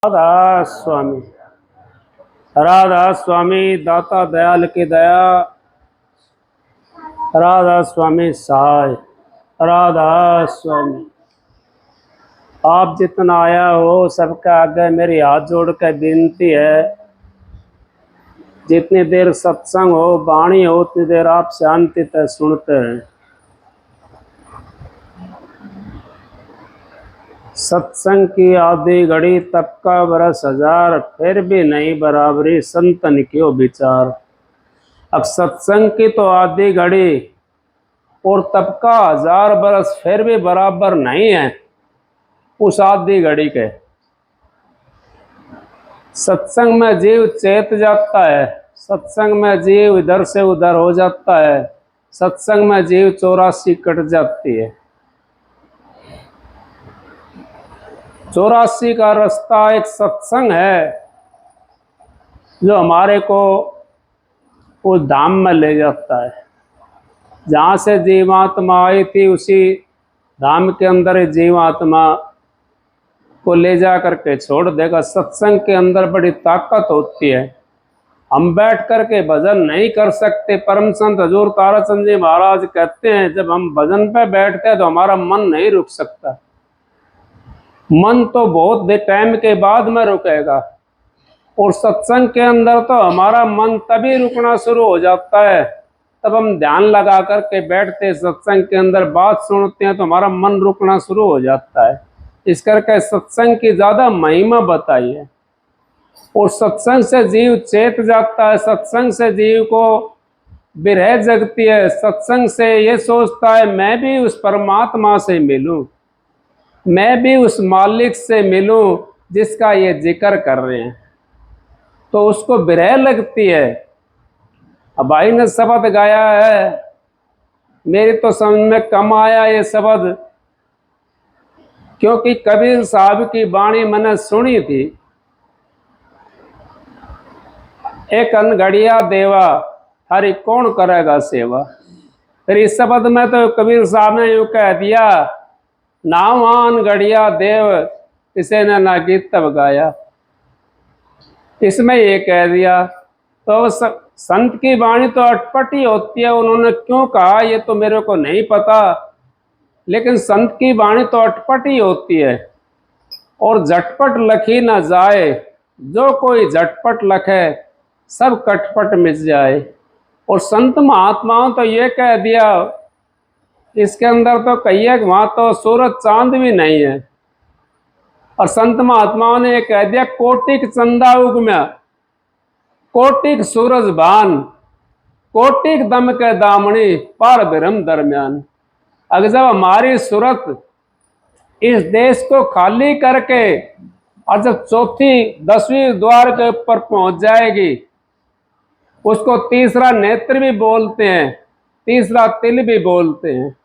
राधा स्वामी, राधा स्वामी दाता दयाल की दया, राधा स्वामी सहाय, राधा स्वामी। आप जितना आया हो सबके आगे मेरी हाथ जोड़ के विनती है, जितनी देर सत्संग हो वाणी हो उतनी देर आप शांति से सुनते हैं। सत्संग की आधी घड़ी तब का बरस हजार, फिर भी नहीं बराबरी संतन क्यों विचार। अब सत्संग की तो आधी घड़ी और तब का हजार बरस फिर भी बराबर नहीं है उस आधी घड़ी के। सत्संग में जीव चेत जाता है, सत्संग में जीव इधर से उधर हो जाता है, सत्संग में जीव 84 कट जाती है। 84 का रास्ता एक सत्संग है जो हमारे को उस धाम में ले जाता है। जहाँ से जीवात्मा आई थी उसी धाम के अंदर जीवात्मा को ले जा करके छोड़ देगा। सत्संग के अंदर बड़ी ताकत होती है। हम बैठ करके भजन नहीं कर सकते। परम संत हजूर ताराचंद जी महाराज कहते हैं, जब हम भजन पे बैठते हैं तो हमारा मन नहीं रुक सकता। मन तो बहुत देर टाइम के बाद में रुकेगा, और सत्संग के अंदर तो हमारा मन तभी रुकना शुरू हो जाता है तब हम ध्यान लगा करके बैठते सत्संग के अंदर बात सुनते हैं तो हमारा मन रुकना शुरू हो जाता है। इस करके सत्संग की ज़्यादा महिमा बताई है। और सत्संग से जीव चेत जाता है, सत्संग से जीव को विरह जगती है, सत्संग से ये सोचता है मैं भी उस परमात्मा से मिलूं, मैं भी उस मालिक से मिलूं जिसका ये जिक्र कर रहे हैं, तो उसको विरह लगती है। अब भाई ने शब्द गाया है, मेरी तो समझ में कम आया ये शब्द, क्योंकि कबीर साहब की वाणी मैंने सुनी थी। एक अनघड़िया देवा हरि कौन करेगा सेवा। फिर इस शब्द में तो कबीर साहब ने यूं कह दिया, नामान घड़िया देव किसी ने ना गीत तब गाया। इसमें ये कह दिया। तो संत की वाणी तो अटपटी होती है, उन्होंने क्यों कहा ये तो मेरे को नहीं पता, लेकिन संत की वाणी तो अटपटी होती है। और झटपट लखी ना जाए, जो कोई झटपट लखे सब कटपट मिट जाए। और संत महात्माओं तो ये कह दिया, इसके अंदर तो कहिए वहां तो सूरज चांद भी नहीं है। और संत महात्माओं ने ये कह दिया, कोटिक चंदा उगम्या कोटिक सूरज भान, कोटिक दम के दामनी पार ब्रह्म दरमियान। अगर जब हमारी सूरत इस देश को खाली करके और जब चौथी 10वीं द्वार के ऊपर पहुंच जाएगी, उसको तीसरा नेत्र भी बोलते हैं, तीसरा तिल भी बोलते हैं,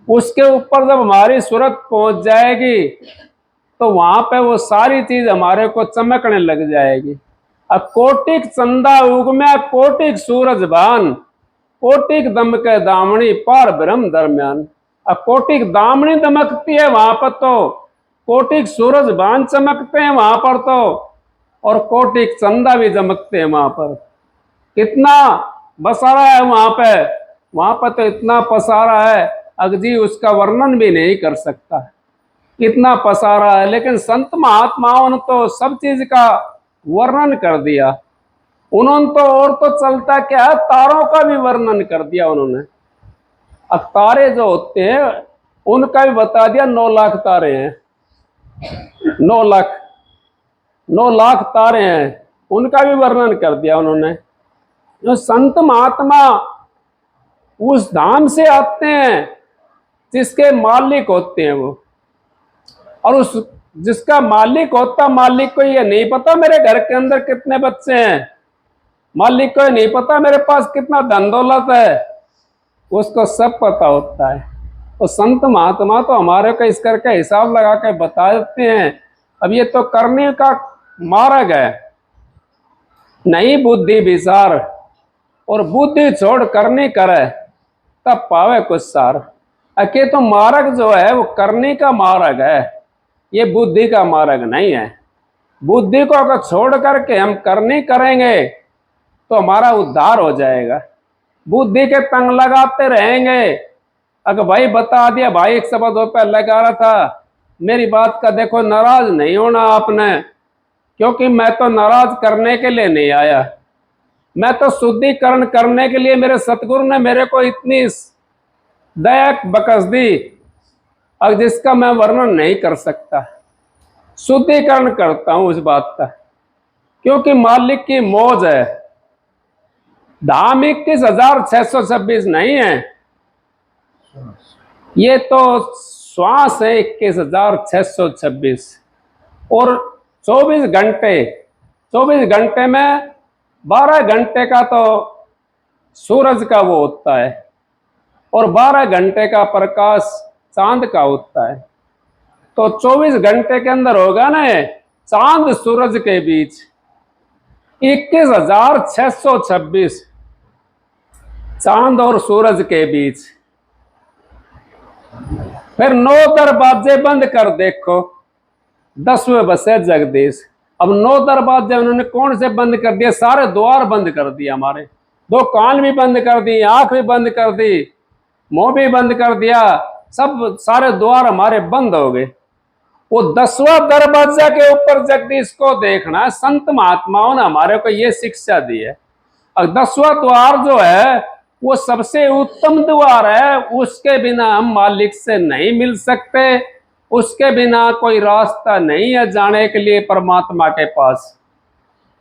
उसके ऊपर जब हमारी सूरत पहुंच जाएगी तो वहां पे वो सारी चीज हमारे को चमकने लग जाएगी। अब कोटिक चंदा उगम्या कोटिक सूरज भान, कोटिक दम के दामनी पार ब्रह्म दरमियान। अब कोटिक दामनी दमकती है वहां पर, तो कोटिक सूरज भान चमकते हैं वहां पर, तो और कोटिक चंदा भी चमकते हैं वहां पर। कितना बसारा है वहां पर तो इतना पसारा है अगजी उसका वर्णन भी नहीं कर सकता, कितना पसारा है। लेकिन संत महात्माओं ने तो सब चीज का वर्णन कर दिया। उन्होंने तो और तो चलता क्या है, तारों का भी वर्णन कर दिया उन्होंने। अब तारे जो होते हैं उनका भी बता दिया, 9 लाख तारे हैं, 9 लाख तारे हैं, उनका भी वर्णन कर दिया उन्होंने। जो संत महात्मा उस धाम से आते हैं जिसके मालिक होते हैं वो, और उस जिसका मालिक होता, मालिक को ये नहीं पता मेरे घर के अंदर कितने बच्चे हैं, मालिक को ये नहीं पता मेरे पास कितना धन दौलत है, उसको सब पता होता है। तो संत महात्मा तो हमारे को इस करके हिसाब लगा के बता देते हैं। अब ये तो करने का मार्ग है, नहीं बुद्धि विचार, और बुद्धि छोड़ करनी करे तब पावे कुछ सार। अके तो मार्ग जो है वो करने का मार्ग है, ये बुद्धि का मार्ग नहीं है। बुद्धि को अगर छोड़ करके हम करनी करेंगे तो हमारा उद्धार हो जाएगा। बुद्धि के तंग लगाते रहेंगे। अगर भाई बता दिया, भाई एक शब्द वो पहले लगा रहा था, मेरी बात का देखो नाराज नहीं होना आपने, क्योंकि मैं तो नाराज करने के लिए नहीं आया, मैं तो शुद्धिकरण करने के लिए मेरे सतगुरु ने मेरे को इतनी दया बख्श दी, अब जिसका मैं वर्णन नहीं कर सकता। शुद्धिकरण करता हूं उस बात का, क्योंकि मालिक की मौज है। धाम 21,626 नहीं है, ये तो श्वास है 21,626। और 24 घंटे में 12 घंटे का तो सूरज का वो होता है और 12 घंटे का प्रकाश चांद का होता है। तो 24 घंटे के अंदर होगा ना चांद सूरज के बीच 21,626 चांद और सूरज के बीच। फिर 9 दरवाजे बंद कर देखो, 10वें बसे जगदीश। अब 9 दरवाजे उन्होंने कौन से बंद कर दिए? सारे द्वार बंद कर दिए हमारे, 2 कान भी बंद कर दिए, आंख भी बंद कर दी, मुंह भी बंद कर दिया, सब सारे द्वार हमारे बंद हो गए। वो 10वां दरवाजा के ऊपर जगदीश को देखना। संत महात्माओं ने हमारे को ये शिक्षा दी है। और 10वां द्वार जो है वो सबसे उत्तम द्वार है, उसके बिना हम मालिक से नहीं मिल सकते, उसके बिना कोई रास्ता नहीं है जाने के लिए परमात्मा के पास।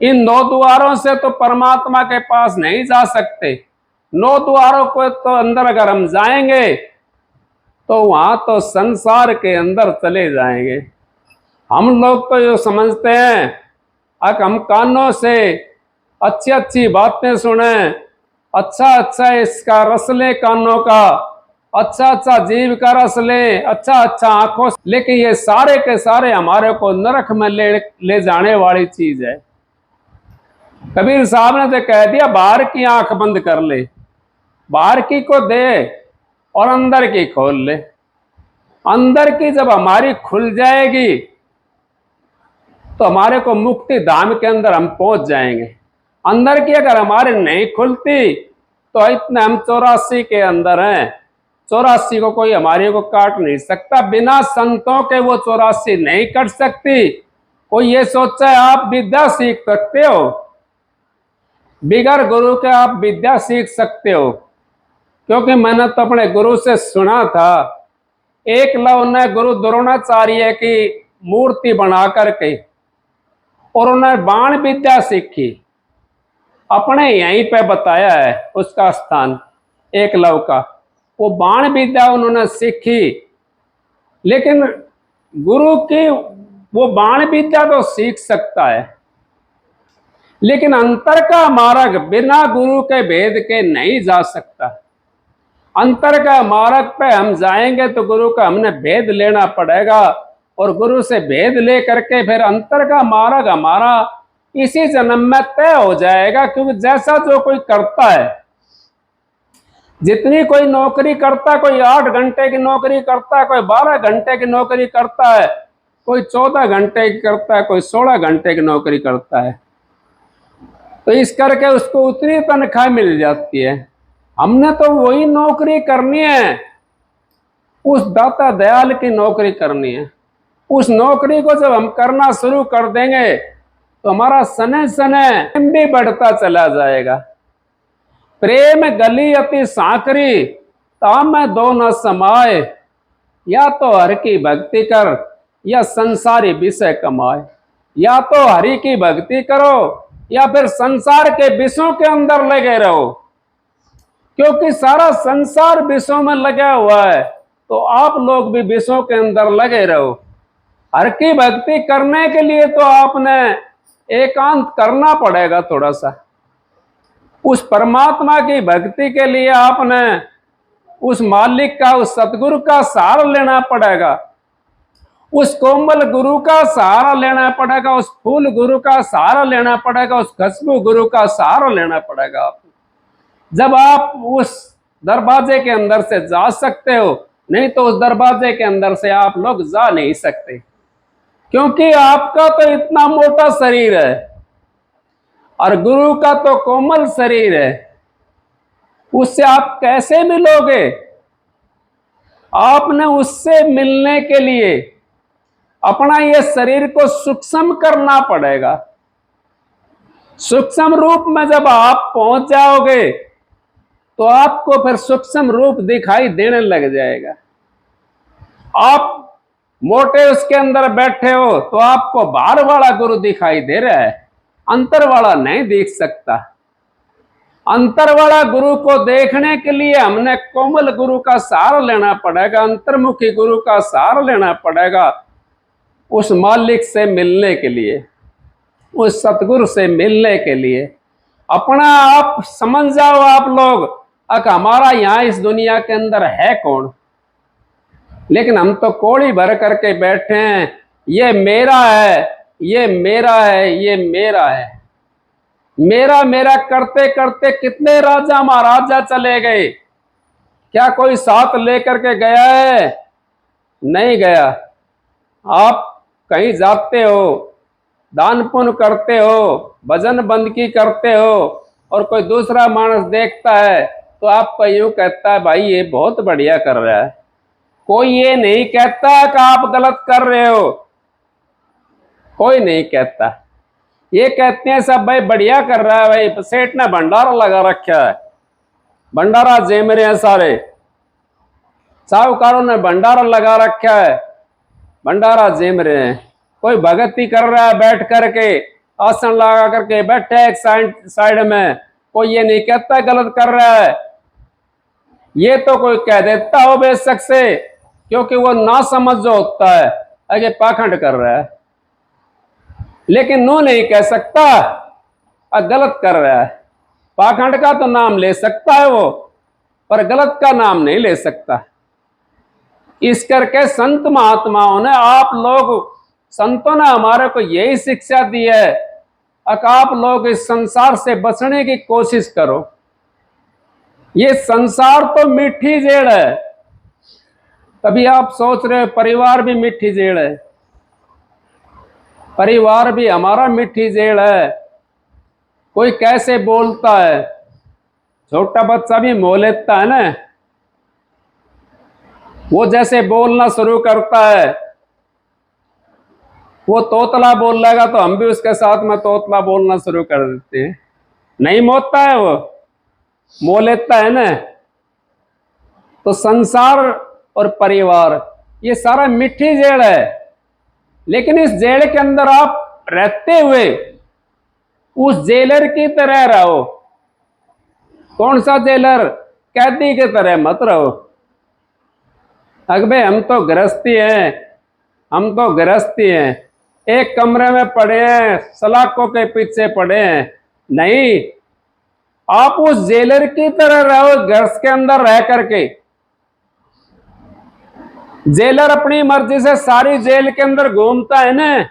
इन 9 द्वारों से तो परमात्मा के पास नहीं जा सकते। 9 द्वारों को तो अंदर अगर हम जाएंगे तो वहां तो संसार के अंदर चले जाएंगे। हम लोग तो ये समझते हैं अगर हम कानों से अच्छी अच्छी बातें सुने, अच्छा इसका रस ले कानों का, अच्छा जीव का रस ले, अच्छा आंखों से, लेकिन ये सारे के सारे हमारे को नरक में ले जाने वाली चीज है। कबीर साहब ने तो कह दिया बाहर की आंख बंद कर ले, बाहर की को दे और अंदर की खोल ले। अंदर की जब हमारी खुल जाएगी तो हमारे को मुक्ति धाम के अंदर हम पहुंच जाएंगे। अंदर की अगर हमारे नहीं खुलती तो इतने हम 84 के अंदर हैं, 84 को कोई हमारे को काट नहीं सकता। बिना संतों के वो 84 नहीं कट सकती। कोई ये सोचा है आप विद्या सीख सकते हो, बिगर गुरु के आप विद्या सीख सकते हो? क्योंकि मैंने तो अपने गुरु से सुना था, एकलव्य ने गुरु द्रोणाचार्य की मूर्ति बना करके और उन्हें बाण विद्या सीखी। अपने यहीं पे बताया है उसका स्थान एकलव्य का, वो बाण विद्या उन्होंने सीखी। लेकिन गुरु की वो बाण विद्या तो सीख सकता है, लेकिन अंतर का मार्ग बिना गुरु के भेद के नहीं जा सकता। अंतर का मार्ग पे हम जाएंगे तो गुरु का हमने भेद लेना पड़ेगा, और गुरु से भेद ले करके फिर अंतर का मार्ग हमारा इसी जन्म में तय हो जाएगा। क्योंकि जैसा जो कोई करता है, जितनी कोई नौकरी करता है, कोई 8 घंटे की नौकरी करता है, कोई 12 घंटे की नौकरी करता है, कोई 14 घंटे की करता है, कोई 16 घंटे की नौकरी करता है, तो इस करके उसको उतनी तनख्वाह मिल जाती है। हमने तो वही नौकरी करनी है, उस दाता दयाल की नौकरी करनी है। उस नौकरी को जब हम करना शुरू कर देंगे तो हमारा सने सने भी बढ़ता चला जाएगा। प्रेम गली अति सांकरी ताम में दो न समाए, या तो हरि की भक्ति कर या संसारी विषय कमाए। या तो हरि की भक्ति करो या फिर संसार के विषयों के अंदर लगे रहो, क्योंकि सारा संसार विषयों में लगा हुआ है, तो आप लोग भी विषयों के अंदर लगे रहो। हर की भक्ति करने के लिए तो आपने एकांत करना पड़ेगा थोड़ा सा। उस परमात्मा की भक्ति के लिए आपने उस मालिक का, उस सतगुरु का सहारा लेना पड़ेगा, उस कोमल गुरु का सहारा लेना पड़ेगा, उस फूल गुरु का सहारा लेना पड़ेगा, उस खुशबू गुरु का सहारा लेना पड़ेगा आपको। जब आप उस दरवाजे के अंदर से जा सकते हो, नहीं तो उस दरवाजे के अंदर से आप लोग जा नहीं सकते। क्योंकि आपका तो इतना मोटा शरीर है और गुरु का तो कोमल शरीर है, उससे आप कैसे मिलोगे? आपने उससे मिलने के लिए अपना ये शरीर को सूक्ष्म करना पड़ेगा। सूक्ष्म रूप में जब आप पहुंच जाओगे तो आपको फिर सूक्ष्म रूप दिखाई देने लग जाएगा। आप मोटे उसके अंदर बैठे हो तो आपको बाहर वाला गुरु दिखाई दे रहा है, अंतर वाला नहीं देख सकता। अंतर वाला गुरु को देखने के लिए हमने कोमल गुरु का सहारा लेना पड़ेगा, अंतर्मुखी गुरु का सहारा लेना पड़ेगा। उस मालिक से मिलने के लिए, उस सतगुरु से मिलने के लिए अपना आप समझ जाओ आप लोग, हमारा यहां इस दुनिया के अंदर है कौन? लेकिन हम तो कोड़ी भर करके बैठे हैं, ये मेरा है, ये मेरा है, ये मेरा है। मेरा मेरा करते करते कितने राजा महाराजा चले गए, क्या कोई साथ लेकर के गया है? नहीं गया। आप कहीं जाते हो, दान पुण्य करते हो, भजन बंदगी करते हो और कोई दूसरा मानस देखता है तो आपको यूं कहता है भाई ये बहुत बढ़िया कर रहा है। कोई ये नहीं कहता कि आप गलत कर रहे हो, कोई नहीं कहता। ये कहते हैं सब भाई बढ़िया कर रहा है, भाई सेठ ने भंडारा लगा रखा है, भंडारा जेम रहे हैं सारे, साहूकारों ने भंडारा लगा रखा है, भंडारा जेम रहे हैं। कोई भगती कर रहा है बैठ करके, आसन लगा करके बैठे एक साइड में, कोई ये नहीं कहता गलत कर रहा है। ये तो कोई कह देता हो बेशक से, क्योंकि वो ना समझ जो होता है आगे पाखंड कर रहा है, लेकिन नो नहीं कह सकता गलत कर रहा है। पाखंड का तो नाम ले सकता है वो, पर गलत का नाम नहीं ले सकता। इस करके संत महात्माओं ने, आप लोग संतों ने हमारे को यही शिक्षा दी है, आप लोग इस संसार से बचने की कोशिश करो। ये संसार तो मीठी जेल है। तभी आप सोच रहे हो परिवार भी मीठी जेल है, परिवार भी हमारा मीठी जेल है। कोई कैसे बोलता है, छोटा बच्चा भी मोह लेता है ना, वो जैसे बोलना शुरू करता है, वो तोतला बोल लेगा तो हम भी उसके साथ में तोतला बोलना शुरू कर देते हैं। नहीं मोहता है वो, मोह लेता है ना। तो संसार और परिवार ये सारा मिट्टी जेल है, लेकिन इस जेल के अंदर आप रहते हुए उस जेलर की तरह रहो। कौन सा जेलर? कैदी की तरह मत रहो। अगबे हम तो गृहस्थी हैं, हम तो गृहस्थी हैं, एक कमरे में पड़े हैं, सलाखों के पीछे पड़े हैं। नहीं, आप उस जेलर की तरह रहो, घर के अंदर रह करके। जेलर अपनी मर्जी से सारी जेल के अंदर घूमता है ना,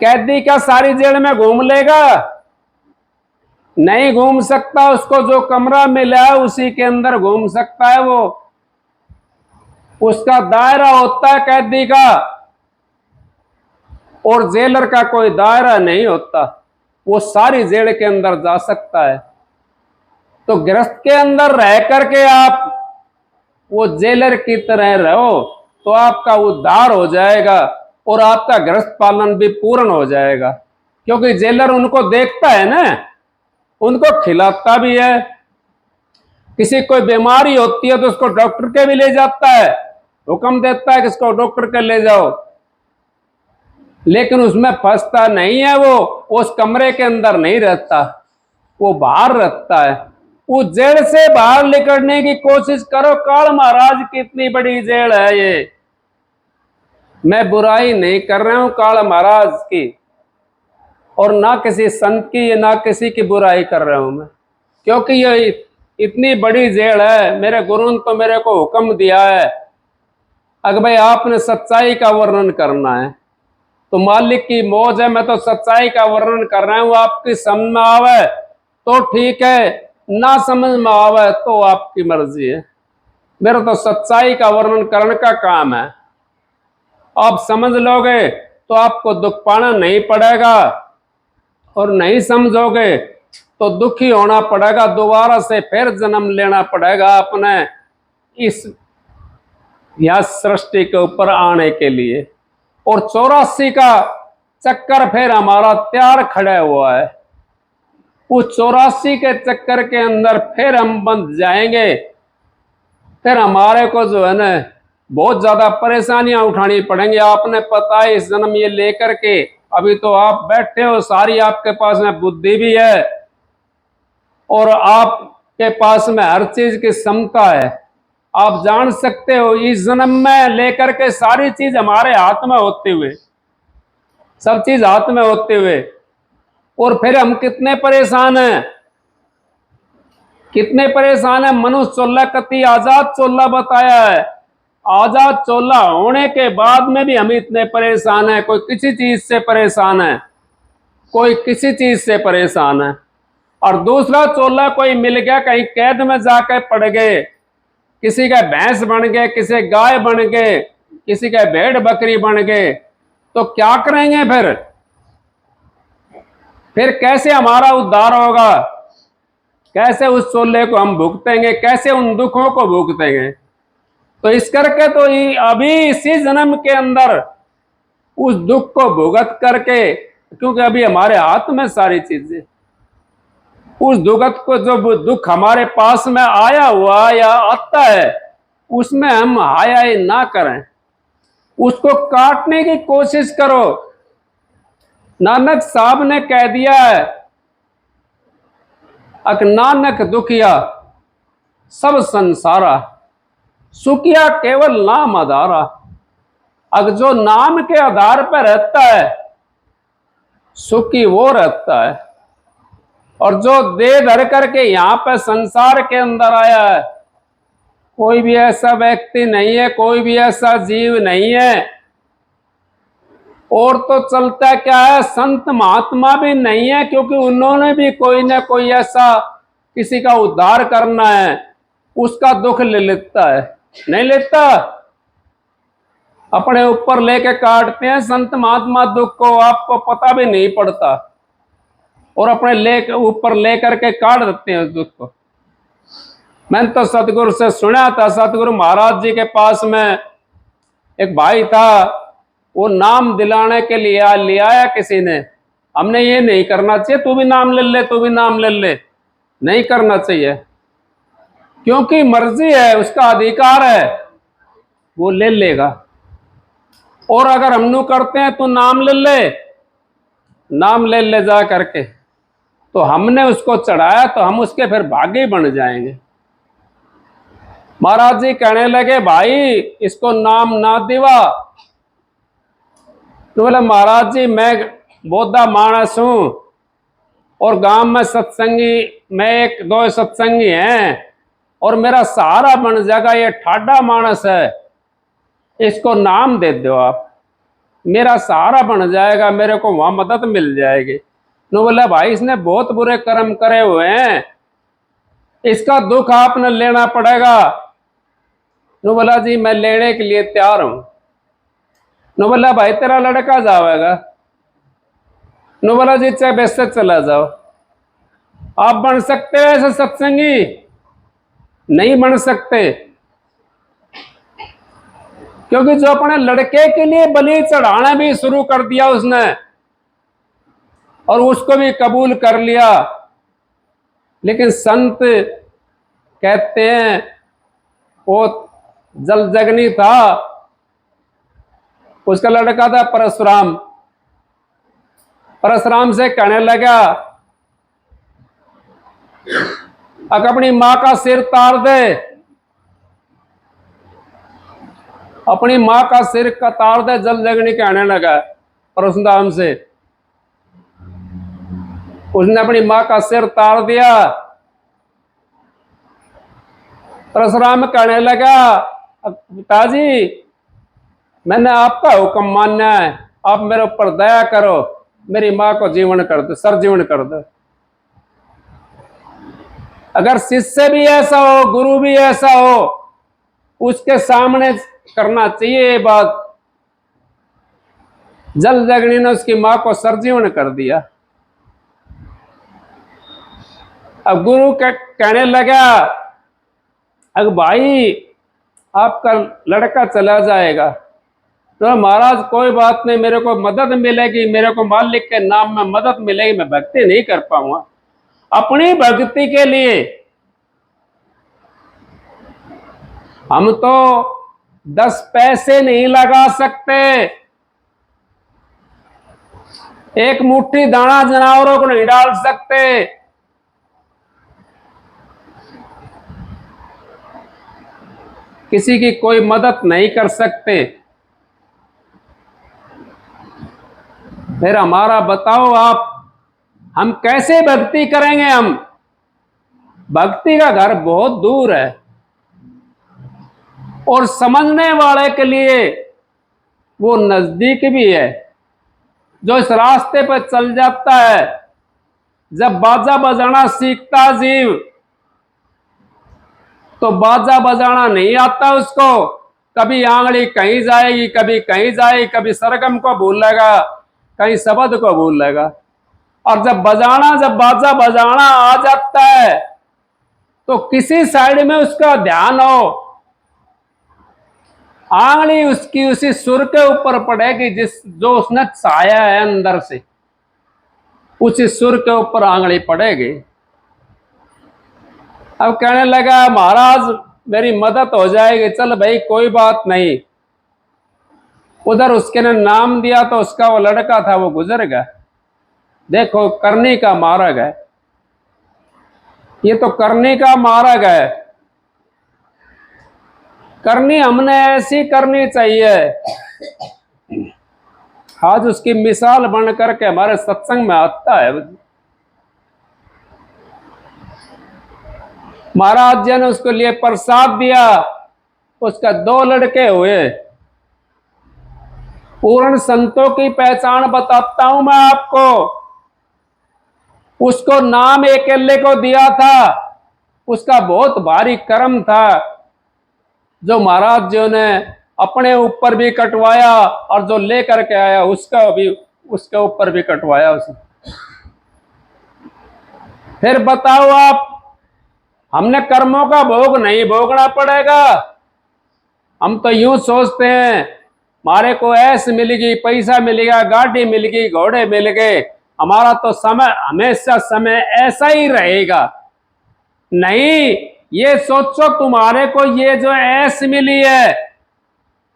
कैदी क्या सारी जेल में घूम लेगा? नहीं घूम सकता। उसको जो कमरा मिला है उसी के अंदर घूम सकता है वो, उसका दायरा होता है कैदी का, और जेलर का कोई दायरा नहीं होता, वो सारी जेल के अंदर जा सकता है। तो गृहस्थ के अंदर रह करके आप वो जेलर की तरह रहो तो आपका उद्धार हो जाएगा और आपका गृहस्थ पालन भी पूर्ण हो जाएगा। क्योंकि जेलर उनको देखता है ना, उनको खिलाता भी है। किसी कोई बीमारी होती है तो उसको डॉक्टर के भी ले जाता है, हुक्म देता है कि इसको डॉक्टर के ले जाओ, लेकिन उसमें फंसता नहीं है। वो उस कमरे के अंदर नहीं रहता, वो बाहर रहता है। उस जेल से बाहर निकलने की कोशिश करो। काल महाराज की इतनी बड़ी जेल है ये, मैं बुराई नहीं कर रहा हूं काल महाराज की, और ना किसी संत की, ना किसी की बुराई कर रहा हूं मैं, क्योंकि ये इतनी बड़ी जेल है। मेरे गुरु ने तो मेरे को हुक्म दिया है अगर भाई आपने सच्चाई का वर्णन करना है तो मालिक की मौज है, मैं तो सच्चाई का वर्णन कर रहा हूं। आपकी समझ में आवे तो ठीक है, ना समझ में आवे तो आपकी मर्जी है। मेरा तो सच्चाई का वर्णन करने का काम है। आप समझ लोगे तो आपको दुख पाना नहीं पड़ेगा, और नहीं समझोगे तो दुखी होना पड़ेगा, दोबारा से फिर जन्म लेना पड़ेगा अपने इस या सृष्टि के ऊपर आने के लिए। और 84 का चक्कर फिर हमारा तैयार खड़ा हुआ है। उस 84 के चक्कर के अंदर फिर हम बंध जाएंगे, फिर हमारे को जो है ना बहुत ज्यादा परेशानियां उठानी पड़ेंगी। आपने पता है इस जन्म ये लेकर के, अभी तो आप बैठे हो, सारी आपके पास में बुद्धि भी है और आपके पास में हर चीज की क्षमता है, आप जान सकते हो। इस जन्म में लेकर के सारी चीज हमारे हाथ में होते हुए, सब चीज हाथ में होते हुए, और फिर हम कितने परेशान हैं, कितने परेशान है। मनुष्य चोला कति आजाद चोला बताया है। आजाद चोला होने के बाद में भी हम इतने परेशान हैं। कोई किसी चीज से परेशान है, कोई किसी चीज से परेशान है, और दूसरा चोला कोई मिल गया, कहीं कैद में जाकर पड़ गए, किसी का भैंस बन गए, किसी गाय बन गए, किसी का भेड़ बकरी बन गए, तो क्या करेंगे फिर कैसे हमारा उद्धार होगा, कैसे उस चोले को हम भुगतेंगे, कैसे उन दुखों को भुगतेंगे। तो इस करके तो अभी इसी जन्म के अंदर उस दुख को भुगत करके, क्योंकि अभी हमारे हाथ में सारी चीजें, उस दुखत को, जो दुख हमारे पास में आया हुआ या आता है, उसमें हम हाय ना करें, उसको काटने की कोशिश करो। नानक साहब ने कह दिया है, अक नानक दुखिया सब संसारा, सुखिया केवल नाम आधारा। अगर जो नाम के आधार पर रहता है सुखी वो रहता है, और जो देह धर करके यहां पर संसार के अंदर आया है, कोई भी ऐसा व्यक्ति नहीं है, कोई भी ऐसा जीव नहीं है। और तो चलता क्या है, संत महात्मा भी नहीं है, क्योंकि उन्होंने भी कोई ना कोई ऐसा किसी का उद्धार करना है, उसका दुख ले लेता है, नहीं लेता, अपने ऊपर लेके काटते हैं संत महात्मा दुख को, आपको पता भी नहीं पड़ता, और अपने ऊपर लेकर के काट देते हैं उस दुख को। मैंने तो सतगुरु से सुना था, सतगुरु महाराज जी के पास में एक भाई था, वो नाम दिलाने के लिए ले आया किसी ने। हमने ये नहीं करना चाहिए, तू भी नाम ले ले, तू भी नाम ले ले, नहीं करना चाहिए, क्योंकि मर्जी है, उसका अधिकार है, वो ले लेगा। और अगर हम नु करते हैं तो नाम ले ले, नाम ले ले जा करके, तो हमने उसको चढ़ाया तो हम उसके फिर भागी बन जाएंगे। महाराज जी कहने लगे, भाई इसको नाम ना दिवा। तो बोले, महाराज जी मैं बोधा मानस हूं, और गांव में सत्संगी, मैं एक दो सत्संगी हैं, और मेरा सहारा बन जाएगा, ये ठाडा मानस है, इसको नाम दे दो आप, मेरा सहारा बन जाएगा, मेरे को वहां मदद मिल जाएगी। तो बोला, भाई इसने बहुत बुरे कर्म करे हुए हैं, इसका दुख आपने लेना पड़ेगा। नो बोला, जी मैं लेने के लिए तैयार हूं। नो बोला, भाई तेरा लड़का जाएगा। नो बोला, जी चाहे वैसे चला जाओ। आप बन सकते हो ऐसे सत्संगी? नहीं बन सकते, क्योंकि जो अपने लड़के के लिए बलि चढ़ाना भी शुरू कर दिया उसने, और उसको भी कबूल कर लिया। लेकिन संत कहते हैं वो जल जगनी था, उसका लड़का था परशुराम। परशुराम से कहने लगा, अगर अपनी मां का सिर तार दे, अपनी मां का सिर का तार दे, जल जगनी कहने लगा परशुराम से। उसने अपनी मां का सिर तार दिया। परशुराम कहने लगा, पिताजी मैंने आपका हुक्म मानना है, आप मेरे ऊपर दया करो, मेरी मां को जीवन कर दो, सरजीवन कर दो। अगर शिष्य भी ऐसा हो, गुरु भी ऐसा हो, उसके सामने करना चाहिए ये बात, जल जगनी ने उसकी मां को सर्जीवन कर दिया। अब गुरु कहने लगा, अगर भाई आपका लड़का चला जाएगा तो महाराज कोई बात नहीं, मेरे को मदद मिलेगी, मेरे को मालिक के नाम में मदद मिलेगी, मैं भक्ति नहीं कर पाऊंगा। अपनी भक्ति के लिए हम तो 10 पैसे नहीं लगा सकते, एक मुट्ठी दाना जानवरों को नहीं डाल सकते, किसी की कोई मदद नहीं कर सकते। फिर हमारा बताओ आप, हम कैसे भक्ति करेंगे? हम भक्ति का घर बहुत दूर है, और समझने वाले के लिए वो नजदीक भी है। जो इस रास्ते पर चल जाता है, जब बाजा बजाना सीखता जीव तो बाजा बजाना नहीं आता उसको, कभी आंगड़ी कहीं जाएगी, कभी कहीं जाएगी, कभी सरगम को भूलेगा, कहीं शब्द को भूलेगा। और जब बाजा बजाना आ जाता है तो किसी साइड में उसका ध्यान हो, आंगली उसकी उसी सुर के ऊपर पड़ेगी जो उसने चाया है अंदर से, उसी सुर के ऊपर आंगली पड़ेगी। अब कहने लगा, महाराज मेरी मदद हो जाएगी, चल भाई कोई बात नहीं। उधर उसके ने नाम दिया तो उसका वो लड़का था वो गुजर गया। देखो करनी का मार्ग है, ये तो करनी का मार्ग है। करनी हमने ऐसी करनी चाहिए। आज उसकी मिसाल बन करके हमारे सत्संग में आता है। महाराज जी ने उसको लिए प्रसाद दिया, उसका 2 लड़के हुए। पूर्ण संतों की पहचान बताता हूं मैं आपको। उसको नाम अकेले को दिया था, उसका बहुत भारी कर्म था जो महाराज जी ने अपने ऊपर भी कटवाया, और जो लेकर के आया उसका भी, उसके ऊपर भी कटवाया उसने। फिर बताओ आप, हमने कर्मों का भोग नहीं भोगना पड़ेगा। हम तो यूं सोचते हैं मारे को ऐस मिलेगी, पैसा मिलेगा, गाड़ी मिलेगी, घोड़े मिल गए, हमारा तो समय हमेशा समय ऐसा ही रहेगा। नहीं, ये सोचो तुम्हारे को ये जो ऐस मिली है,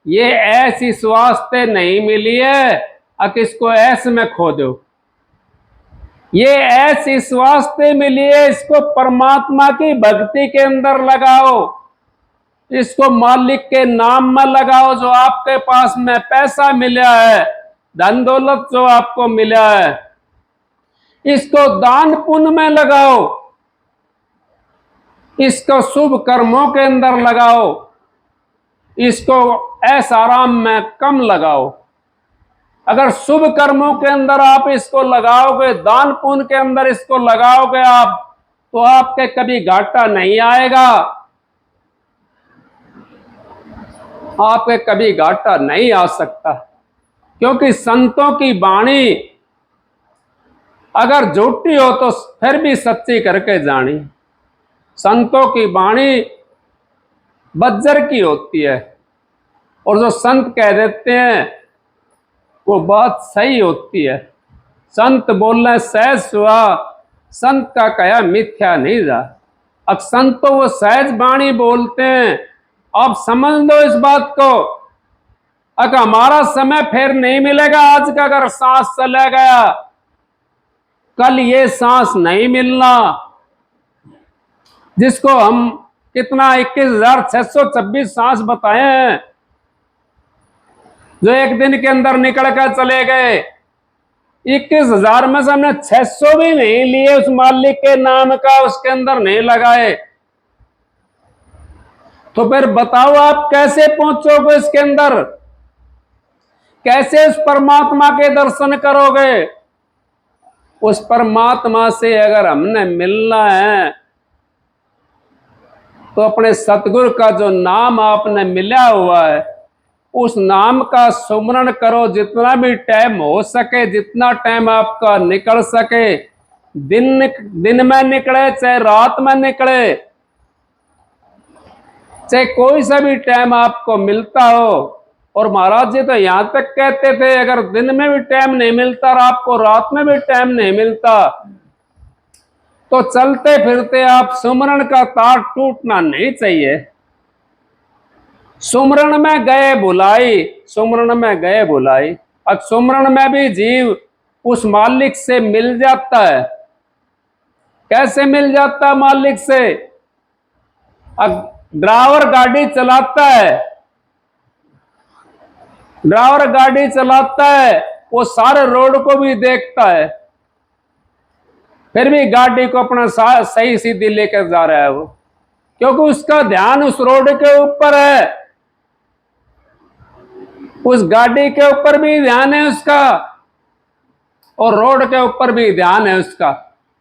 ये ऐस इस वास्ते नहीं मिली है कि इसको ऐस में खो दो। ये ऐस इस वास्ते मिली है, इसको परमात्मा की भक्ति के अंदर लगाओ, इसको मालिक के नाम में लगाओ। जो आपके पास में पैसा मिला है, धन दौलत जो आपको मिला है, इसको दान पुण्य में लगाओ, इसको शुभ कर्मों के अंदर लगाओ, इसको ऐसा आराम में कम लगाओ। अगर शुभ कर्मों के अंदर आप इसको लगाओगे, दान पुण्य के अंदर इसको लगाओगे आप, तो आपके कभी घाटा नहीं आएगा, आपके कभी घाटा नहीं आ सकता। क्योंकि संतों की वाणी अगर झूठी हो तो फिर भी सच्ची करके जानी। संतों की वाणी बज्जर की होती है, और जो संत कह देते हैं वो बात सही होती है। संत बोलना सहज हुआ, संत का कहा मिथ्या नहीं जा। अब संत तो वो सहज वाणी बोलते हैं। आप समझ लो इस बात को, अगर हमारा समय फिर नहीं मिलेगा, आज का अगर सांस चला गया, कल ये सांस नहीं मिलना। जिसको हम कितना 21,626 सांस बताए हैं, जो एक दिन के अंदर निकल कर चले गए, 21,000 में से हमने 600 भी नहीं लिए उस मालिक के नाम का, उसके अंदर नहीं लगाए। तो फिर बताओ आप कैसे पहुंचोगे इसके अंदर, कैसे उस परमात्मा के दर्शन करोगे? उस परमात्मा से अगर हमने मिलना है तो अपने सतगुरु का जो नाम आपने मिला हुआ है, उस नाम का सुमरण करो जितना भी टाइम हो सके, जितना टाइम आपका निकल सके, दिन में निकले चाहे रात में निकले, चाहे कोई सा भी टाइम आपको मिलता हो। और महाराज जी तो यहां तक कहते थे अगर दिन में भी टाइम नहीं मिलता और आपको रात में भी टाइम नहीं मिलता तो चलते फिरते आप सुमरण का तार टूटना नहीं चाहिए। सुमरण में गए बुलाई, सुमरण में गए बुलाई। अब सुमरण में भी जीव उस मालिक से मिल जाता है। कैसे मिल जाता है मालिक से? अब ड्राइवर गाड़ी चलाता है, ड्राइवर गाड़ी चलाता है, वो सारे रोड को भी देखता है, फिर भी गाड़ी को अपना सही सीधी लेकर जा रहा है वो, क्योंकि उसका ध्यान उस रोड के ऊपर है। उस गाड़ी के ऊपर भी ध्यान है उसका और रोड के ऊपर भी ध्यान है उसका,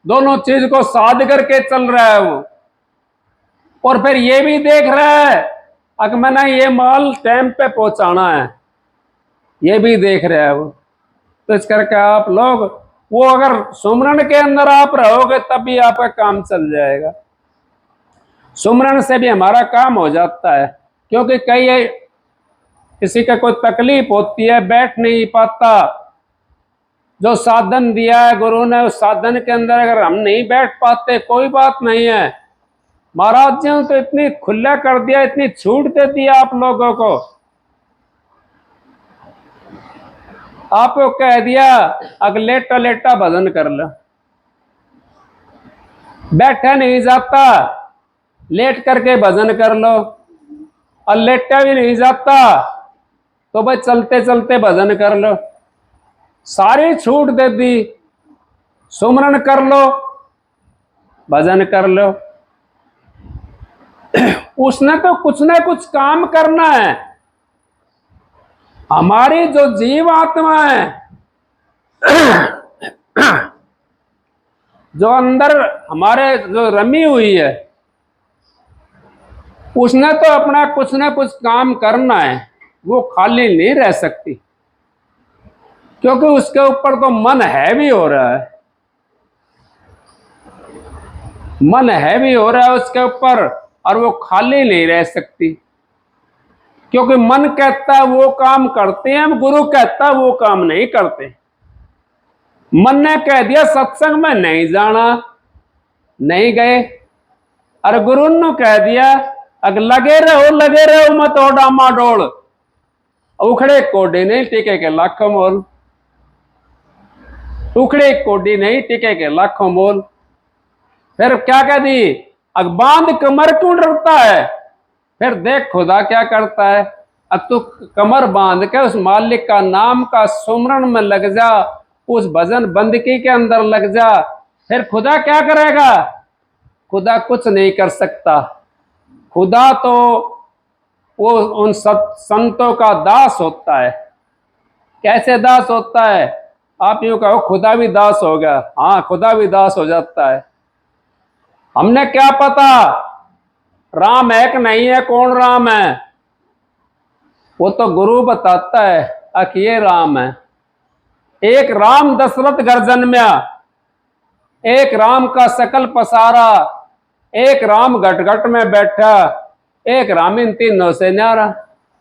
दोनों चीज को साध करके चल रहा है वो। और फिर ये भी देख रहा है अगर मैंने ये माल टाइम पे पहुंचाना है, ये भी देख रहा है वो। तो इस करके आप लोग वो अगर सुमरन के अंदर आप रहोगे तभी आपका काम चल जाएगा। सुमरन से भी हमारा काम हो जाता है, क्योंकि कई किसी का कोई तकलीफ होती है, बैठ नहीं पाता, जो साधन दिया है गुरु ने उस साधन के अंदर अगर हम नहीं बैठ पाते कोई बात नहीं है। महाराज जी ने तो इतनी खुला कर दिया, इतनी छूट दे दी आप लोगों को। आपको कह दिया अगर लेटा लेटा भजन कर लो, बैठा नहीं जाता लेट करके भजन कर लो, और लेटा भी नहीं जाता तो भाई चलते चलते भजन कर लो। सारी छूट दे दी, सुमरन कर लो, भजन कर लो। उसने तो कुछ ना कुछ काम करना है। हमारी जो जीव आत्मा है जो अंदर हमारे जो रमी हुई है, उसने तो अपना कुछ ना कुछ काम करना है, वो खाली नहीं रह सकती, क्योंकि उसके ऊपर तो मन हैवी हो रहा है, मन हैवी हो रहा है उसके ऊपर, और वो खाली नहीं रह सकती, क्योंकि मन कहता है वो काम करते हैं, गुरु कहता है वो काम नहीं करते। मन ने कह दिया सत्संग में नहीं जाना, नहीं गए, और गुरु ने कह दिया अगर लगे रहो मत हो डामा डोल, उखड़े कोडी नहीं टिके के लाखों मोल, उखड़े कोडी नहीं टिके के लाखों मोल। फिर क्या कह दी, अग बांध कमर क्यों डरता है, फिर देख खुदा क्या करता है। अब तू कमर बांध के उस मालिक का नाम का सुमरन में लग जा, उस भजन बंदगी के अंदर लग जा, फिर खुदा क्या करेगा? खुदा कुछ नहीं कर सकता। खुदा तो वो उन संतों का दास होता है। कैसे दास होता है? आप यूं कहो खुदा भी दास हो गया, हाँ खुदा भी दास हो जाता है। हमने क्या पता राम है कि नहीं है, कौन राम है? वो तो गुरु बताता है कि ये राम है। एक राम दशरथ घर जन्म्या, एक राम का सकल पसारा, एक राम घट घट में बैठा, एक राम इन तीनों से न्यारा।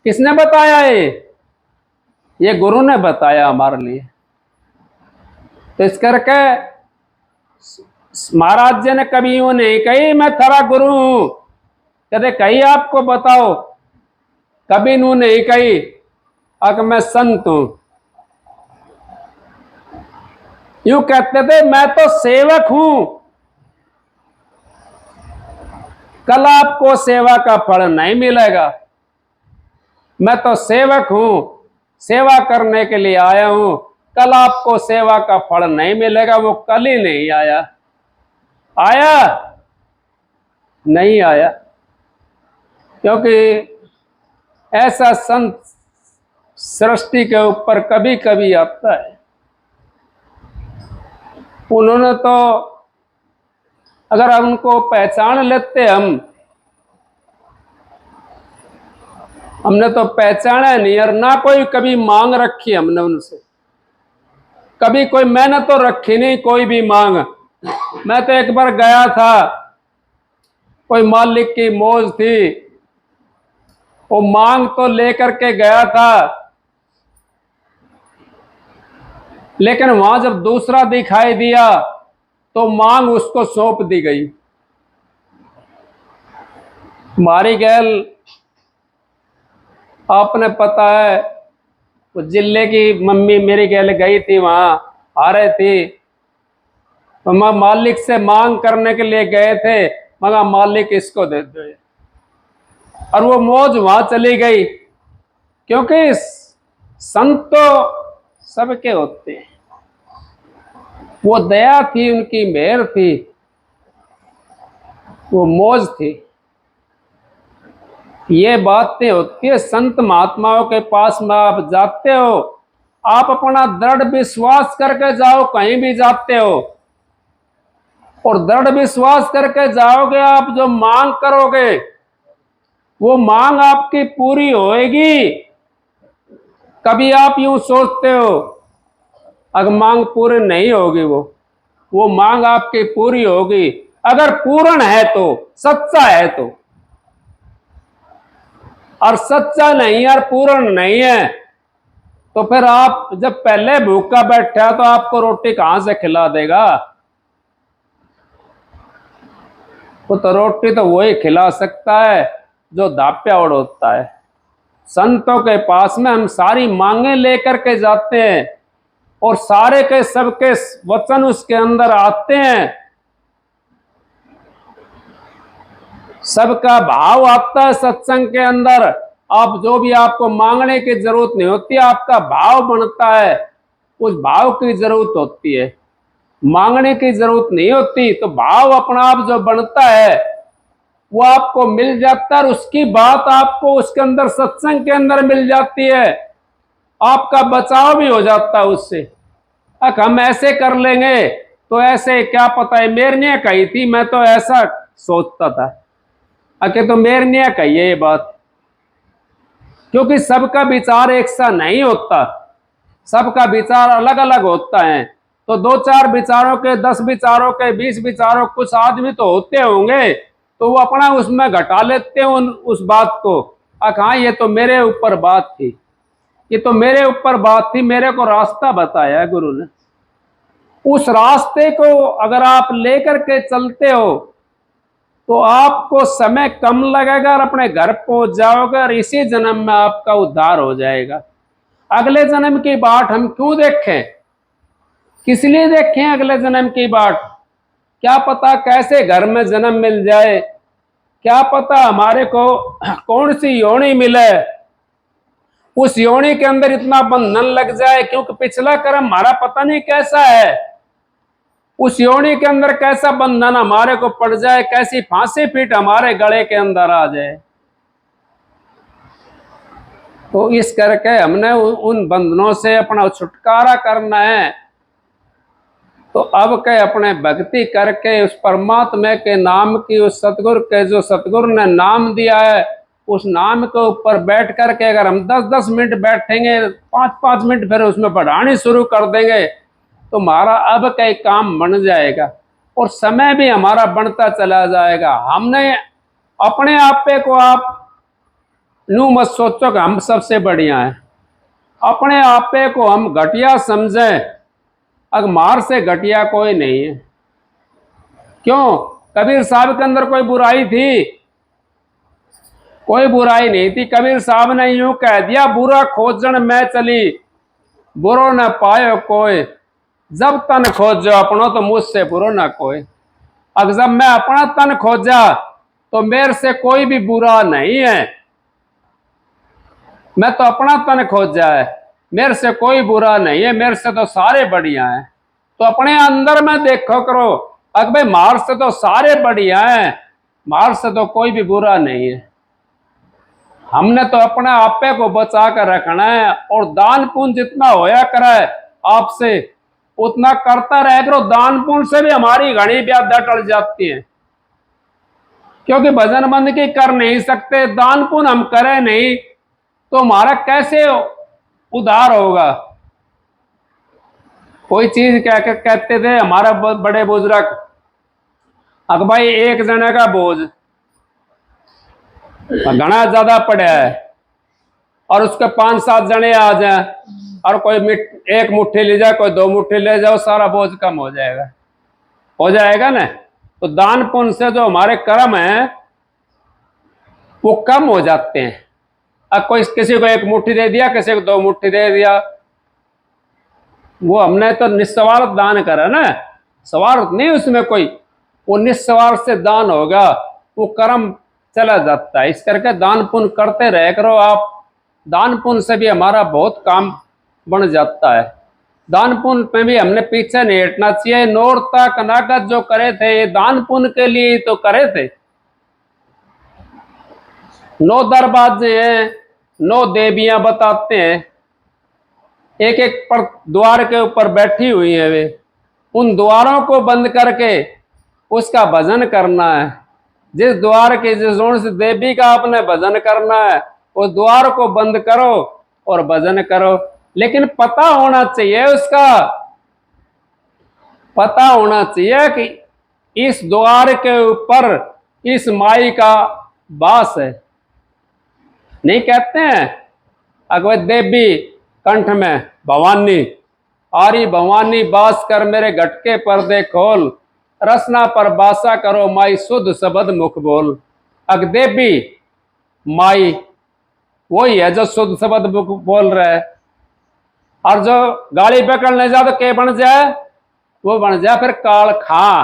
किसने बताया ये गुरु ने बताया हमारे लिए। तो इस करके महाराज जी ने कभी यूं नहीं कही मैं थारा गुरु हूं, कहते कही आपको बताओ, कभी नू नहीं कही अगर मैं संत हूं। यूं कहते थे मैं तो सेवक हूं, कल आपको सेवा का फल नहीं मिलेगा। मैं तो सेवक हूं, सेवा करने के लिए आया हूं, कल आपको सेवा का फल नहीं मिलेगा। वो कल ही नहीं आया, आया नहीं आया, क्योंकि ऐसा संत सृष्टि के ऊपर कभी कभी आता है। उन्होंने तो अगर उनको पहचान लेते हम हमने तो पहचाना नहीं और ना कोई कभी मांग रखी हमने उनसे, कभी कोई मैंने तो रखी नहीं कोई भी मांग। मैं तो एक बार गया था, कोई मालिक की मौज थी, वो मांग तो लेकर के गया था, लेकिन वहां जब दूसरा दिखाई दिया तो मांग उसको सौंप दी गई। हमारी गैल आपने पता है, वो जिले की मम्मी मेरी गैल गई थी, वहां आ रहे थी, तो मैं मालिक से मांग करने के लिए गए थे, मगर मालिक इसको दे दो, और वो मौज वहां चली गई। क्योंकि संत तो सबके होते हैं, वो दया थी, उनकी मेहर थी, वो मौज थी। ये बातें होती है संत महात्माओं के पास में आप जाते हो, आप अपना दृढ़ विश्वास करके जाओ, कहीं भी जाते हो, और दृढ़ विश्वास करके जाओगे, आप जो मांग करोगे वो मांग आपकी पूरी होएगी। कभी आप यूं सोचते हो अगर मांग पूरी नहीं होगी, वो मांग आपकी पूरी होगी अगर पूर्ण है तो, सच्चा है तो। और सच्चा नहीं और पूर्ण नहीं है तो फिर आप जब पहले भूखा बैठा तो आपको रोटी कहां से खिला देगा? वो तो रोटी तो वही खिला सकता है जो दाप्या उड़ोता है। संतों के पास में हम सारी मांगे लेकर के जाते हैं और सारे के सबके वचन उसके अंदर आते हैं, सबका भाव आता है सत्संग के अंदर। आप जो भी, आपको मांगने की जरूरत नहीं होती, आपका भाव बनता है, उस भाव की जरूरत होती है, मांगने की जरूरत नहीं होती। तो भाव अपना आप जो बनता है वो आपको मिल जाता है, और उसकी बात आपको उसके अंदर सत्संग के अंदर मिल जाती है, आपका बचाव भी हो जाता है उससे। अगर हम ऐसे कर लेंगे तो ऐसे, क्या पता है मेरे ने कही थी, मैं तो ऐसा सोचता था, अके तो मेरे ने कही है ये बात। क्योंकि सबका विचार एक सा नहीं होता, सबका विचार अलग अलग होता है। तो दो चार विचारों के, 10 विचारों के, 20 विचारों, कुछ आदमी तो होते होंगे तो वो अपना उसमें घटा लेते हैं उस बात को। हाँ ये तो मेरे ऊपर बात थी, ये तो मेरे ऊपर बात थी, मेरे को रास्ता बताया गुरु ने। उस रास्ते को अगर आप लेकर के चलते हो तो आपको समय कम लगेगा और अपने घर पहुंच जाओगे, और इसी जन्म में आपका उद्धार हो जाएगा। अगले जन्म की बाट हम क्यों देखें? किस लिए देखें अगले जन्म की बाट? क्या पता कैसे घर में जन्म मिल जाए, क्या पता हमारे को कौन सी योनि मिले, उस योनि के अंदर इतना बंधन लग जाए, क्योंकि पिछला कर्म हमारा पता नहीं कैसा है, उस योनि के अंदर कैसा बंधन हमारे को पड़ जाए, कैसी फांसी पीट हमारे गले के अंदर आ जाए। तो इस करके हमने उन बंधनों से अपना छुटकारा करना है। तो अब के अपने भक्ति करके उस परमात्मा के नाम की, उस सतगुरु के, जो सतगुरु ने नाम दिया है, उस नाम के ऊपर बैठ करके अगर हम 10-10 मिनट बैठेंगे, 5-5 मिनट फिर उसमें बढ़ानी शुरू कर देंगे तो हमारा अब का काम बन जाएगा और समय भी हमारा बढ़ता चला जाएगा। हमने अपने आपे को, आप नू मत सोचो कि हम सबसे बढ़िया हैं, अपने आपे को हम घटिया समझें, अगमार से घटिया कोई नहीं है। क्यों? कबीर साहब के अंदर कोई बुराई थी? कोई बुराई नहीं थी। कबीर साहब ने यूं कह दिया, बुरा खोजन में चली, बुरो न पायो कोई, जब तन खोजो अपनो तो मुझसे बुरो ना कोई। अब जब मैं अपना तन खोजा तो मेरे से कोई भी बुरा नहीं है, मैं तो अपना तन खोजा है, मेरे से कोई बुरा नहीं है, मेरे से तो सारे बढ़िया हैं। तो अपने अंदर में देखो करो, अगर भाई मार से तो सारे बढ़िया हैं, मार से तो कोई भी बुरा नहीं है। हमने तो अपने आपे को बचा कर रखना है, और दान पुण्य जितना होया करे आपसे उतना करता रहे करो। दान पुण्य से भी हमारी घड़ी व्याधा टल जाती है, क्योंकि भजन बंद की कर नहीं सकते, दान पुण्य हम करें नहीं तो हमारा कैसे उद्धार होगा। कोई चीज क्या कहते थे हमारा बड़े बुजुर्ग, अगर भाई एक जने का बोझ घना ज्यादा पड़ा है और उसके 5-7 जने आ जाए और कोई एक मुट्ठी ले जाए, कोई 2 मुट्ठी ले जाओ, सारा बोझ कम हो जाएगा ना। तो दान पुण्य से जो हमारे कर्म हैं वो कम हो जाते हैं। अब कोई किसी को 1 मुट्ठी दे दिया, किसी को 2 मुट्ठी दे दिया, वो हमने तो निस्वार्थ दान करा ना, स्वार्थ नहीं उसमें कोई, वो निस्वार्थ से दान होगा, वो कर्म चला जाता है। इस करके दान पुण्य करते रह करो आप, दान पुण्य से भी हमारा बहुत काम बन जाता है। दान पुण्य पे भी हमने पीछे नहीं हटना चाहिए। नौरता कनागत जो करे थे ये दान पुण्य के लिए ही तो करे थे। 9 दरवाजे हैं, 9 देवियां बताते हैं, एक एक पर द्वार के ऊपर बैठी हुई है वे, उन द्वारों को बंद करके उसका भजन करना है। जिस द्वार के जिस से देवी का आपने भजन करना है उस द्वार को बंद करो और भजन करो। लेकिन पता होना चाहिए, उसका पता होना चाहिए कि इस द्वार के ऊपर इस माई का वास है। नहीं कहते हैं अगर देवी कंठ में भवानी, आरी भवानी बास कर मेरे घटके पर्दे खोल, रसना पर बासा करो माई शुद्ध शब्द मुख बोल। अग देवी माई वही है जो शुद्ध शब्द मुख बोल रहा है, और जो गाली पकड़ने जा तो क्या बन जाए, वो बन जाए फिर काल खा,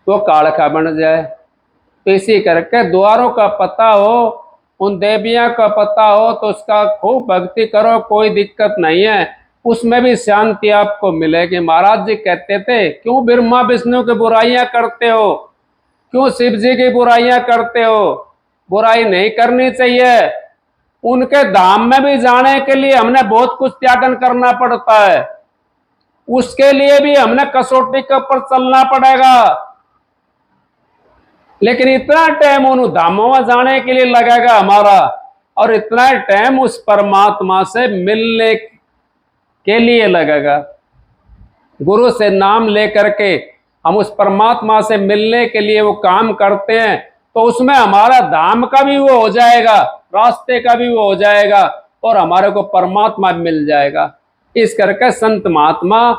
वो काल खा बन जाए। तो इसी करके द्वारों का पता हो, उन देवियां का पता हो तो उसका खूब भक्ति करो, कोई दिक्कत नहीं है, उसमें भी शांति आपको मिलेगी। महाराज जी कहते थे क्यों ब्रह्मा विष्णु की बुराइयां करते हो, क्यों शिव जी की बुराइयां करते हो, बुराई नहीं करनी चाहिए। उनके धाम में भी जाने के लिए हमने बहुत कुछ त्यागन करना पड़ता है, उसके लिए भी हमने कसौटी के ऊपर चलना पड़ेगा। लेकिन इतना टाइम उन धामों में जाने के लिए लगेगा हमारा, और इतना टाइम उस परमात्मा से मिलने के लिए लगेगा। गुरु से नाम लेकर के हम उस परमात्मा से मिलने के लिए वो काम करते हैं, तो उसमें हमारा धाम का भी वो हो जाएगा, रास्ते का भी वो हो जाएगा, और हमारे को परमात्मा मिल जाएगा। इस करके संत महात्मा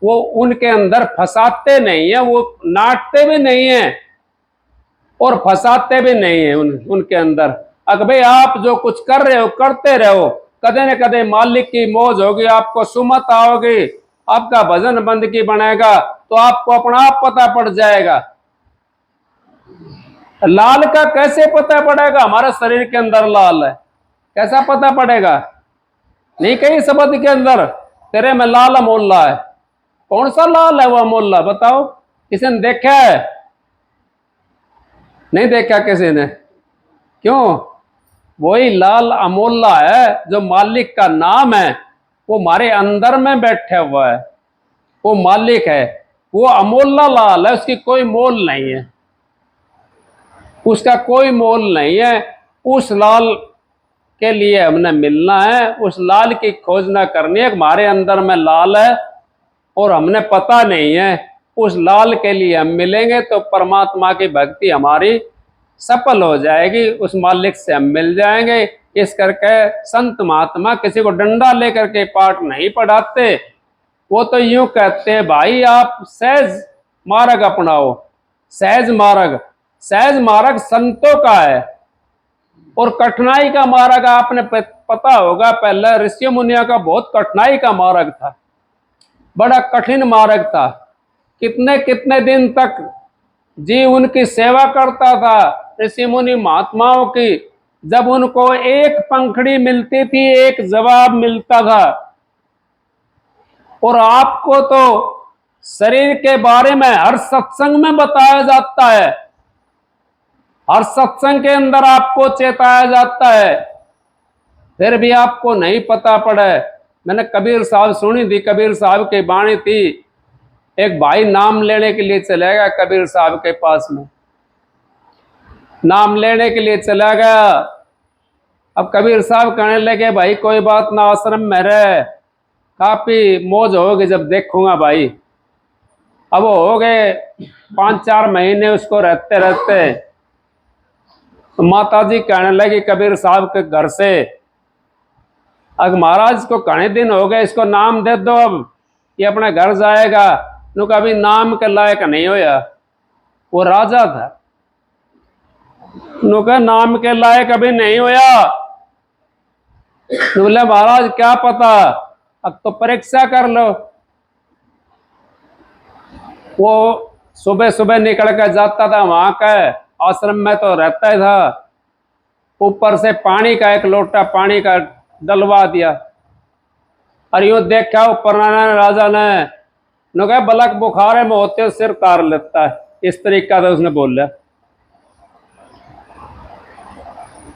वो उनके अंदर फंसाते नहीं है, वो नाटते भी नहीं है और फंसाते भी नहीं है उनके अंदर। अगर भाई आप जो कुछ कर रहे हो करते रहो, कदे न कदे मालिक की मौज होगी, आपको सुमत आओगी, आपका भजन बंदगी बनेगा, तो आपको अपना आप पता पड़ जाएगा। लाल का कैसे पता पड़ेगा, हमारे शरीर के अंदर लाल है, कैसा पता पड़ेगा? नहीं कहीं शब्द के अंदर तेरे में लाल अमोल्ला है, कौन सा लाल है वो अमोल्ला बताओ, किसी ने देखा है? नहीं देखा किसी ने। क्यों? वही लाल अमोल्ला है जो मालिक का नाम है, वो हमारे अंदर में बैठा हुआ है, वो मालिक है, वो अमोल्ला लाल है, उसकी कोई मोल नहीं है, उसका कोई मोल नहीं है। उस लाल के लिए हमने मिलना है, उस लाल की खोज न करनी है। हमारे अंदर में लाल है और हमने पता नहीं है, उस लाल के लिए हम मिलेंगे तो परमात्मा की भक्ति हमारी सफल हो जाएगी, उस मालिक से हम मिल जाएंगे। इस करके संत महात्मा किसी को डंडा लेकर के पाठ नहीं पढ़ाते, वो तो यूं कहते हैं भाई आप सहज मार्ग अपनाओ। सहज मार्ग संतों का है, और कठिनाई का मार्ग आपने पता होगा, पहले ऋषि मुनियों का बहुत कठिनाई का मार्ग था, बड़ा कठिन मार्ग था। कितने कितने दिन तक जीव उनकी सेवा करता था, ऋषि मुनि महात्माओं की। जब उनको एक पंखड़ी मिलती थी, एक जवाब मिलता था। और आपको तो शरीर के बारे में हर सत्संग में बताया जाता है, हर सत्संग के अंदर आपको चेताया जाता है, फिर भी आपको नहीं पता पड़े। मैंने कबीर साहब सुनी थी, कबीर साहब की वाणी थी, एक भाई नाम लेने के लिए चलेगा कबीर साहब के पास में, नाम लेने के लिए चला गया। अब कबीर साहब कहने लगे, भाई कोई बात ना, आश्रम में रह, काफी मौज होगी जब देखूंगा भाई। अब वो हो गए 5-4 महीने उसको रहते रहते, तो माता जी कहने लगी कबीर साहब के घर से, अब महाराज को घने दिन हो गए, इसको नाम दे दो, अब ये अपने घर जाएगा। नु कभी नाम के लायक नहीं होया, वो राजा था, नु का नाम के लायक अभी नहीं होया। बोले महाराज क्या पता, अब तो परीक्षा कर लो। वो सुबह सुबह निकल कर जाता था, वहां का आश्रम में तो रहता ही था, ऊपर से पानी का एक लोटा पानी का डलवा दिया, और यूं देखा ऊपर राजा ने, नु कहा बलक बुखार में होते सिर तार लेता है, इस तरीका से उसने बोला,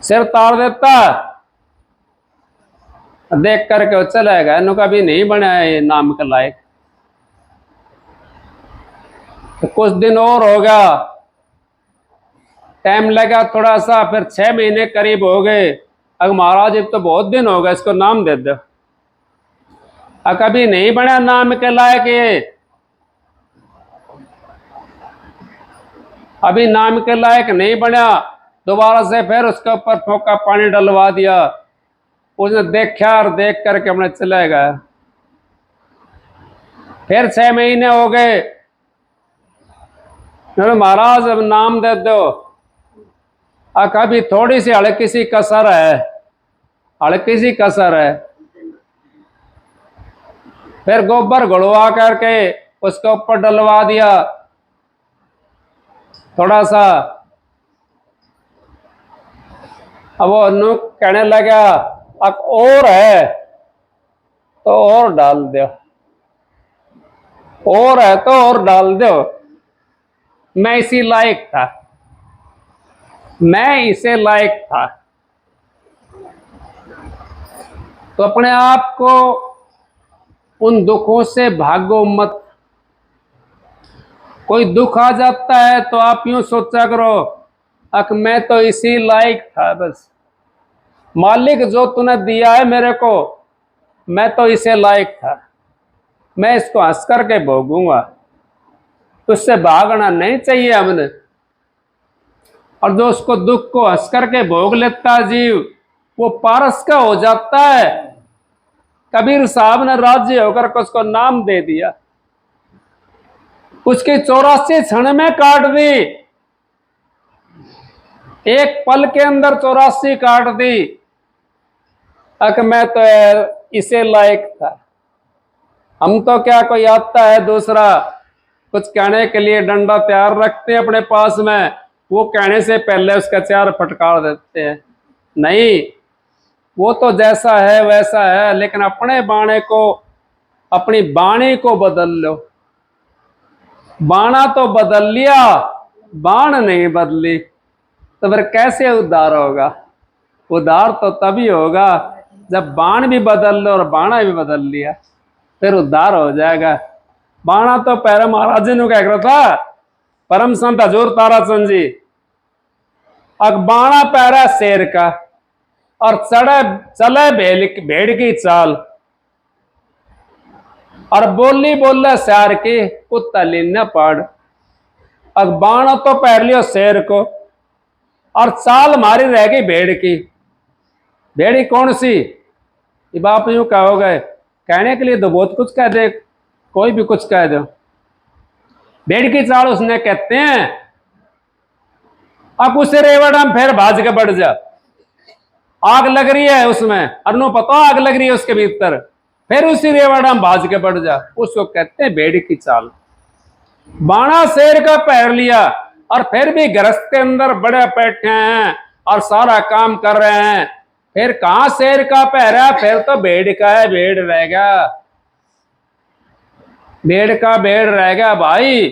सिर तार देता। देख करके वो चला गया, नु कभी नहीं बना है नाम के लायक। तो कुछ दिन और हो गया, टाइम लगा थोड़ा सा, फिर 6 महीने करीब हो गए। अब महाराज अब तो बहुत दिन हो गए, इसको नाम दे दो। कभी नहीं बना नाम के लायक ये, अभी नाम के लायक नहीं बना। दोबारा से फिर उसके ऊपर फोका पानी डलवा दिया। उसने देखा और देख करके अपने चले गए। फिर 6 महीने हो गए, महाराज अब नाम दे दो। कभी थोड़ी सी हल्की सी कसर है, हल्की सी कसर है। फिर गोबर घुलवा करके उसके ऊपर डलवा दिया थोड़ा सा। अब वो नुक कहने लगा, अब और है तो और डाल दो, और है तो और डाल दो। मैं इसी लायक था, मैं इसे लायक था। तो अपने आप को उन दुखों से भागो मत। कोई दुख आ जाता है तो आप यूं सोचा करो, अक मैं तो इसी लायक था, बस मालिक जो तूने दिया है मेरे को, मैं तो इसे लायक था, मैं इसको हंस करके भोगूंगा। तुझसे भागना नहीं चाहिए हमने। और जो उसको दुख को हंस करके भोग लेता जीव, वो पारस का हो जाता है। कबीर साहब ने राज्य होकर के उसको नाम दे दिया, उसकी 84 क्षण में काट दी, एक पल के अंदर 84 काट दी। अक मैं तो इसे लायक था। हम तो क्या, कोई आता है दूसरा कुछ कहने के लिए डंडा तैयार रखते हैं अपने पास में, वो कहने से पहले उसका 4 फटकार देते हैं। नहीं, वो तो जैसा है वैसा है, लेकिन अपने बाणे को, अपनी बाणी को बदल लो। बाणा तो बदल लिया, बाण नहीं बदली, तो फिर कैसे उद्धार होगा? उद्धार तो तभी होगा जब बाण भी बदल लो और बाणा भी बदल लिया, फिर उद्धार हो जाएगा। बाणा तो पैरा महाराज जी ने कह रहा था, परम संत हजूर ताराचंद जी, अब बाणा पैरा शेर का और चले भेड़ की चाल, और बोली बोले श्यार की कुत्ता लीना पाड़। अब बाणा तो पैर लियो शेर को और चाल मारी रह गई भेड़ की। भेड़ी कौन सी? ये बाप यूं कहोगे, कहने के लिए तो बहुत कुछ कह दे, कोई भी कुछ कह दो। भेड़ की चाल उसने कहते हैं, अब उसे रेवड़म फिर भाज के बढ़ जा, आग लग रही है उसमें, अरनो पता आग लग रही है उसके भीतर, फिर उसी रेवड़म भाज के बढ़ जा, उसको कहते हैं भेड़ की चाल। बाणा शेर का पैर लिया और फिर भी गृहस्थ के अंदर बड़े बैठे हैं और सारा काम कर रहे हैं, फिर कहां शेर का पैर है? फिर तो भेड़ का है, भेड़ रहेगा, भेड़ का भेड़ रहेगा भाई।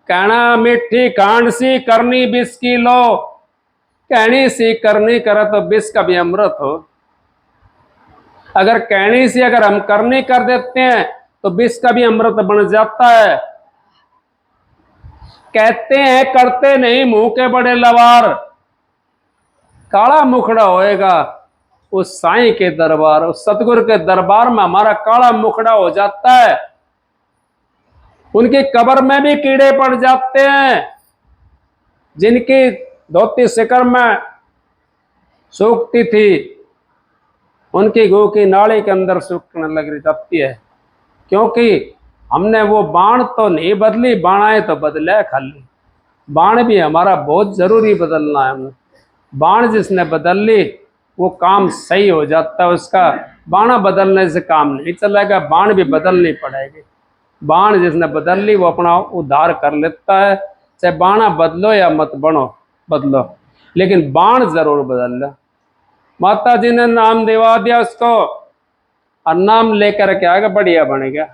कहना मिट्टी कांड सी करनी बिस की लो, कहनी सी करनी करे तो बिस का भी अमृत हो। अगर कहनी सी अगर हम करनी कर देते हैं तो बिस का भी अमृत बन जाता है। कहते हैं करते नहीं, मुंह के बड़े लवार। काला मुखड़ा होएगा उस साईं के दरबार, उस सतगुरु के दरबार में हमारा काला मुखड़ा हो जाता है। उनकी कब्र में भी कीड़े पड़ जाते हैं। जिनकी धोती शिकर में सूखती थी, उनकी गू की नाड़ी के अंदर सूखने लग जाती है, क्योंकि हमने वो बाण तो नहीं बदली, बाणाएं तो बदले खाली। बाण भी हमारा बहुत जरूरी बदलना है। हमें बाण जिसने बदल ली वो काम सही हो जाता है उसका। बाणा बदलने से काम नहीं चलेगा, बाण भी बदलनी पड़ेगी। बाण जिसने बदल ली वो अपना उद्धार कर लेता है। चाहे बाणा बदलो या मत बदलो, लेकिन बाण जरूर बदल लो। माता जी ने नाम दिवा दिया उसको, और नाम लेकर के आगे बढ़िया बन गया।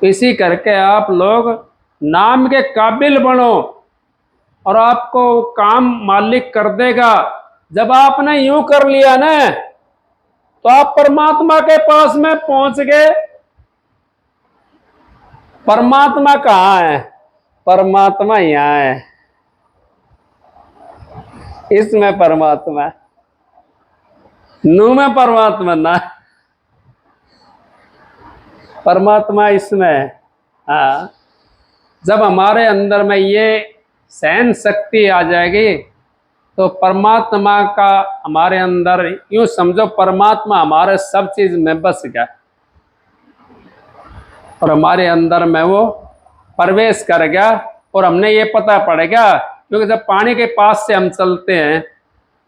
इसी करके आप लोग नाम के काबिल बनो, और आपको काम मालिक कर देगा। जब आपने यूं कर लिया ना, तो आप परमात्मा के पास में पहुंच गए। परमात्मा कहाँ है? परमात्मा यहाँ है, इसमें परमात्मा, नू में परमात्मा ना, परमात्मा इसमें। हाँ, जब हमारे अंदर में ये सहन शक्ति आ जाएगी तो परमात्मा का हमारे अंदर, यूं समझो परमात्मा हमारे सब चीज में बस गया, और हमारे अंदर में वो प्रवेश कर गया। और हमने ये पता पड़ेगा, क्योंकि जब पानी के पास से हम चलते हैं,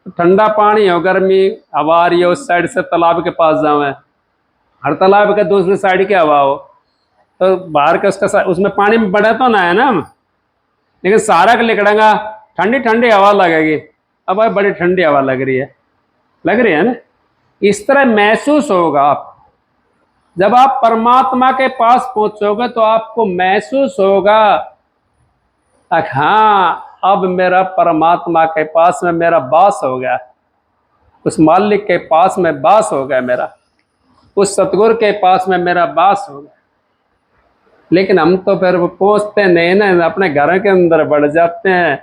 तो ठंडा पानी हो, गर्मी हवा आ रही है, उस साइड से तालाब के पास जावे, हर तालाब के दूसरी साइड की हवा हो, तो बाहर का उसमें पानी में बड़ा तो ना है ना हम, लेकिन सारा का निकलेगा, ठंडी ठंडी हवा लगेगी। अब भाई बड़ी ठंडी हवा लग रही है ना। इस तरह महसूस होगा आप जब आप परमात्मा के पास पहुंचोगे, तो आपको महसूस होगा, हाँ अब मेरा परमात्मा के पास में मेरा वास हो गया, उस मालिक के पास में वास हो गया मेरा, उस सतगुरु के पास में मेरा वास हो गया। लेकिन हम तो फिर वो पहुंचते नहीं ना, अपने घर के अंदर बढ़ जाते हैं।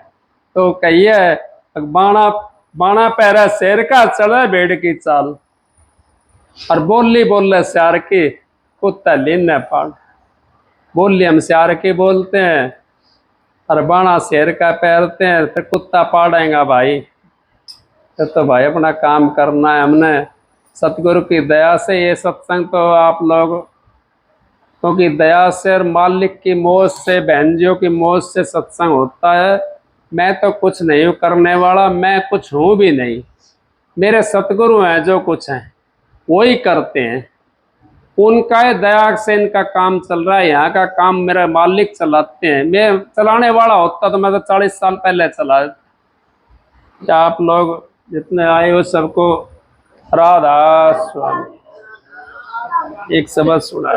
तो कहिए बाणा बाणा पैरा शेर का, चले भेड़ की चाल, और बोली बोले श्यार की, कुत्ता लीने पाड़। बोली हम श्यार की बोलते हैं, और बाणा शेर का पैरते हैं, तो कुत्ता पाड़ेगा भाई। तो भाई अपना काम करना है हमने। सतगुरु की दया से ये सत्संग तो आप लोग, क्योंकि दया से और मालिक की मौज से, बहनजियों की मौज से सत्संग होता है। मैं तो कुछ नहीं हूँ करने वाला, मैं कुछ हूँ भी नहीं, मेरे सतगुरु हैं जो कुछ हैं वही करते हैं। उनका दया से इनका काम चल रहा है, यहाँ का काम मेरा मालिक चलाते हैं। मैं चलाने वाला होता तो मैं तो 40 साल पहले चला। आप लोग जितने आए हो सबको राधा स्वामी। एक सबक सुना।